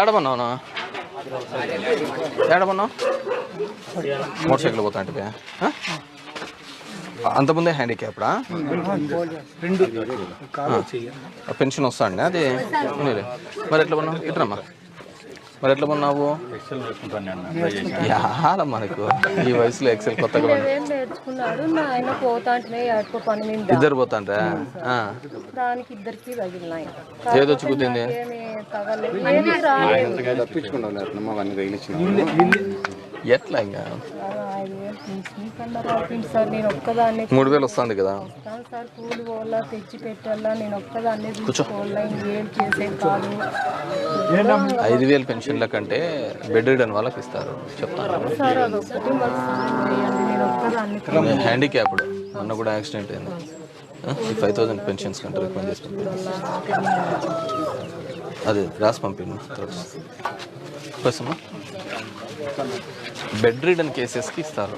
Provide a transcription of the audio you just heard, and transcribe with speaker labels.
Speaker 1: ఏడమన్నావునా ఏడమన్నావు motor cycle పోతా అంటే అంతకుముందే హ్యాండిక్యాప్డా పెన్షన్ వస్తా అండి అది మరి ఎట్లా కొన్నావు ఇట్రమ్మా మరి ఎట్లా కొన్నావు యాల మనకు ఈ వయసులో ఎక్సెల్ కొత్తగా ఇద్దరు పోతాండ్రా ఏదొచ్చి కుదింది ఎట్లా ఇంకా 3000 వస్తుంది కదా
Speaker 2: సార్ కూలి పోవాలా తెచ్చి పెట్టాలా నేను ఒక్కదాన్ని చూసుకోవాలా ఇంకేం చేసేది కాదు
Speaker 1: 5000 పెన్షన్ల కంటే బెడ్ రిడన్ వాళ్ళకి ఇస్తారు చెప్తాను
Speaker 2: సార్ అదొక్కటి నేను ఒక్కదాన్ని
Speaker 1: హ్యాండిక్యాప్డ్ మొన్న కూడా యాక్సిడెంట్ అయింది 5000 పెన్షన్స్ కంటే రికమెండ్ చేసుకుంటాను అది రాసి పంపింది కోసమా బెడ్ రిడన్ కేసెస్కి ఇస్తారు